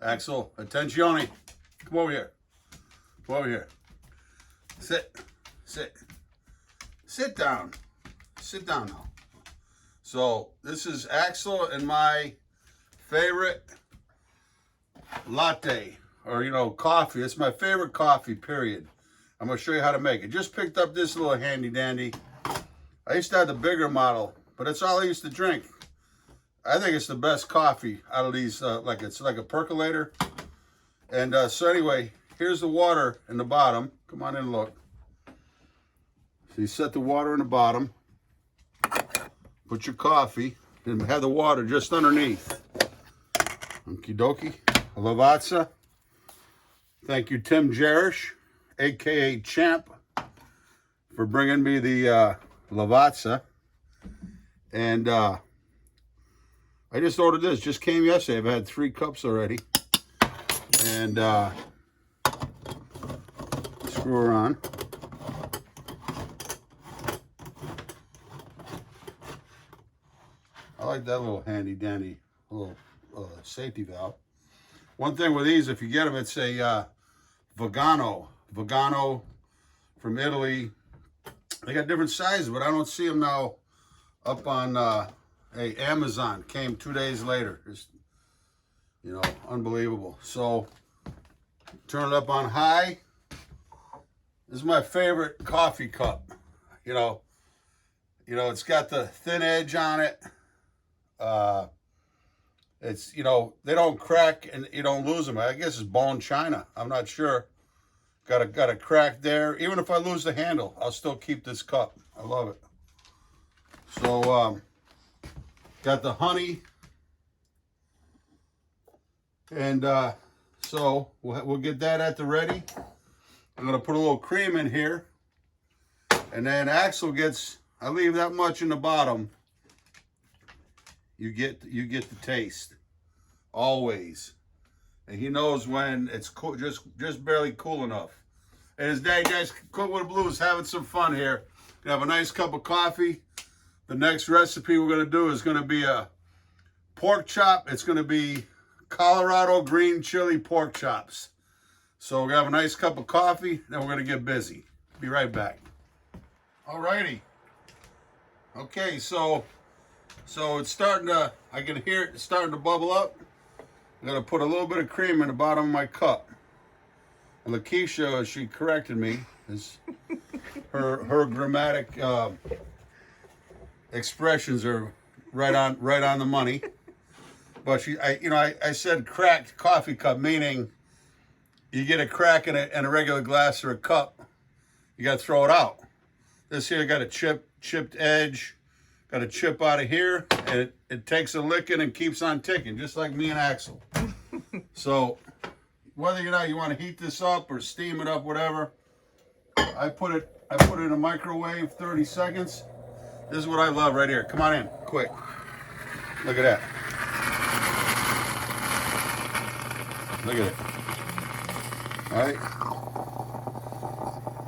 Axel, attenzione. Come over here. Come over here. Sit. Sit. Sit down. Sit down now. So, this is Axel and my favorite latte, or coffee. It's my favorite coffee, period. I'm going to show you how to make it. Just picked up this little handy dandy. I used to have the bigger model, but that's all I used to drink. I think it's the best coffee out of these, it's like a percolator. And so anyway, here's the water in the bottom. Come on in and look. So you set the water in the bottom. Put your coffee and have the water just underneath. Okie dokie. Lavazza. Thank you, Tim Jerish, a.k.a. Champ, for bringing me the Lavazza. And I just ordered this. Just came yesterday. I've had 3 cups already. And screw her on. I like that little handy dandy little safety valve. One thing with these, if you get them, it's a Vegano from Italy. They got different sizes, but I don't see them now up on Amazon. Came 2 days later. Just, unbelievable. So turn it up on high. This is my favorite coffee cup. It's got the thin edge on it. It's, they don't crack and you don't lose them. I guess it's bone china. I'm not sure. Got a crack there. Even if I lose the handle, I'll still keep this cup. I love it. So, got the honey. And so we'll get that at the ready. I'm going to put a little cream in here. And then Axel gets, I leave that much in the bottom. You get the taste. Always. And he knows when it's cool, just barely cool enough. And his day, guys, Cook with the Blues, having some fun here. Gonna have a nice cup of coffee. The next recipe we're gonna do is gonna be a pork chop. It's gonna be Colorado green chili pork chops. So we're gonna have a nice cup of coffee, then we're gonna get busy. Be right back. Alrighty. Okay, so it's starting to, I can hear it starting to bubble up. I'm gonna put a little bit of cream in the bottom of my cup. And Lakeisha, she corrected me, is her grammatic expressions are right on the money. But I said cracked coffee cup, meaning you get a crack in a regular glass or a cup, you got to throw it out. This here got a chipped edge, got a chip out of here, and it takes a licking and keeps on ticking, just like me and Axel. So whether or not you want to heat this up or steam it up, whatever, I put it in a microwave, 30 seconds. This is what I love right here. Come on in, quick. Look at that. Look at it. All right.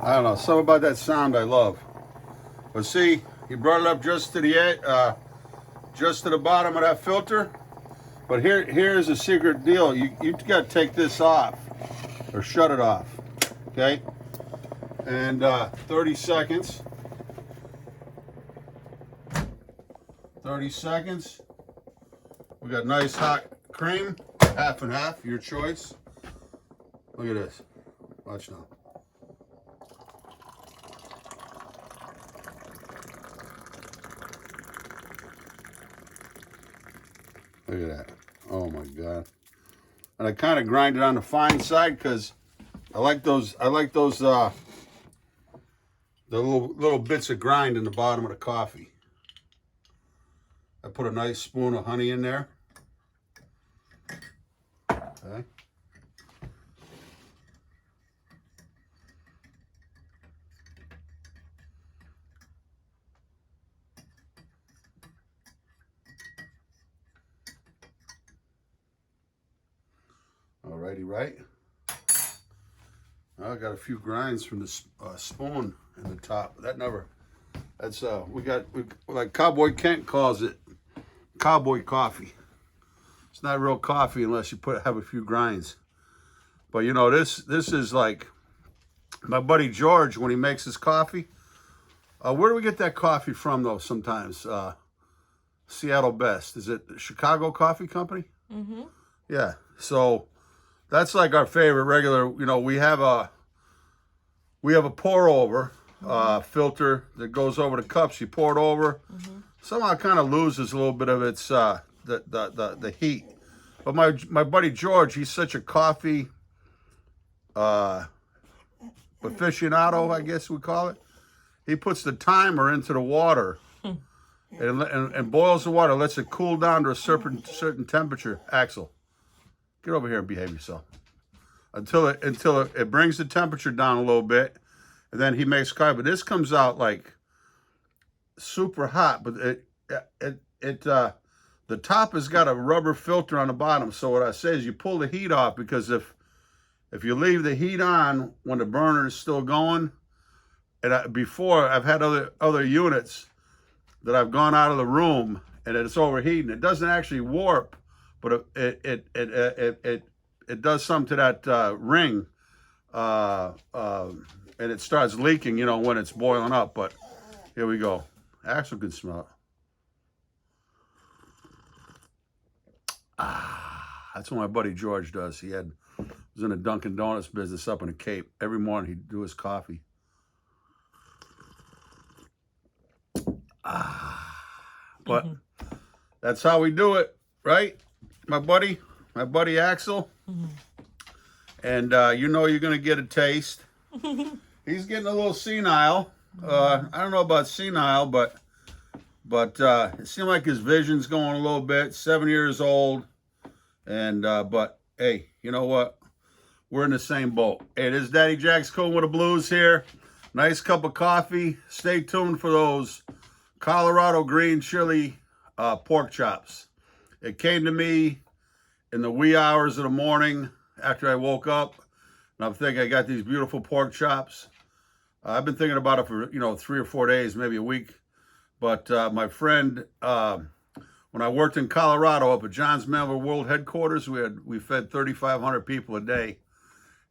I don't know, something about that sound I love. But see, he brought it up just to the edge, just to the bottom of that filter. But here's a secret deal. You got to take this off or shut it off. Okay? And 30 seconds. 30 seconds. We got nice hot cream, half and half, your choice. Look at this. Watch now. Look at that. Oh my God. And I kind of grind it on the fine side because I like those the little bits of grind in the bottom of the coffee. I put a nice spoon of honey in there. Okay. Alrighty, right. I got a few grinds from the spoon in the top. That's we like Cowboy Kent calls it, cowboy coffee. It's not real coffee unless you have a few grinds. But you know, this is like my buddy George when he makes his coffee. Where do we get that coffee from though? Sometimes Seattle Best. Is it Chicago Coffee Company? Mm-hmm. Yeah. So that's like our favorite regular. You know, we have a pour over filter that goes over the cups. You pour it over. Somehow it kind of loses a little bit of its the heat. But my buddy George, he's such a coffee aficionado, I guess we call it. He puts the timer into the water and boils the water, lets it cool down to a certain temperature. Axel, get over here and behave yourself. Until it brings the temperature down a little bit, and then he makes coffee. But this comes out like super hot, but the top has got a rubber filter on the bottom. So what I say is you pull the heat off, because if you leave the heat on when the burner is still going, and before I've had other units that I've gone out of the room and it's overheating. It doesn't actually warp, but it does something to that ring, and it starts leaking, you know, when it's boiling up. But here we go. Axel can smell it. That's what my buddy George does. He was in a Dunkin' Donuts business up in the Cape. Every morning he'd do his coffee. But that's how we do it, right? My buddy Axel. And you know you're gonna get a taste. He's getting a little senile. I don't know about senile, but it seemed like his vision's going a little bit. 7 years old, and but hey, you know what? We're in the same boat. Hey, this is Daddy Jack's Cool with the Blues here. Nice cup of coffee. Stay tuned for those Colorado green chili pork chops. It came to me in the wee hours of the morning after I woke up, and I'm thinking I got these beautiful pork chops. I've been thinking about it for 3 or 4 days, maybe a week. But my friend, when I worked in Colorado up at John's Manville World Headquarters, we fed 3,500 people a day,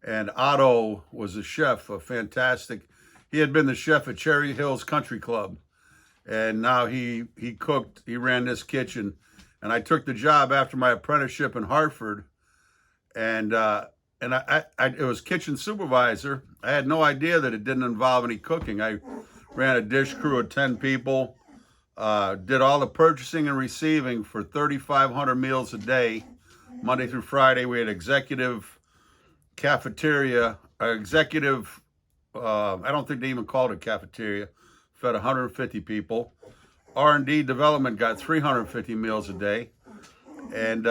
and Otto was a chef, a fantastic. He had been the chef at Cherry Hills Country Club, and now he cooked. He ran this kitchen, and I took the job after my apprenticeship in Hartford, and it was kitchen supervisor. I had no idea that it didn't involve any cooking. I ran a dish crew of 10 people, did all the purchasing and receiving for 3,500 meals a day, Monday through Friday. We had executive cafeteria, executive, I don't think they even called it cafeteria, fed 150 people. R&D development got 350 meals a day. And,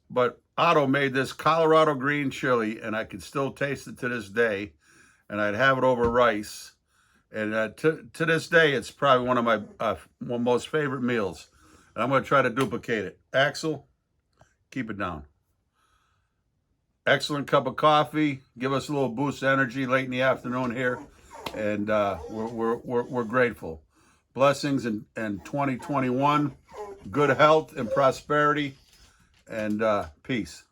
but Otto made this Colorado green chili, and I can still taste it to this day. And I'd have it over rice. And to this day, it's probably one of my most favorite meals. And I'm going to try to duplicate it. Axel, keep it down. Excellent cup of coffee. Give us a little boost of energy late in the afternoon here. And we're grateful. Blessings in 2021. Good health and prosperity. And peace.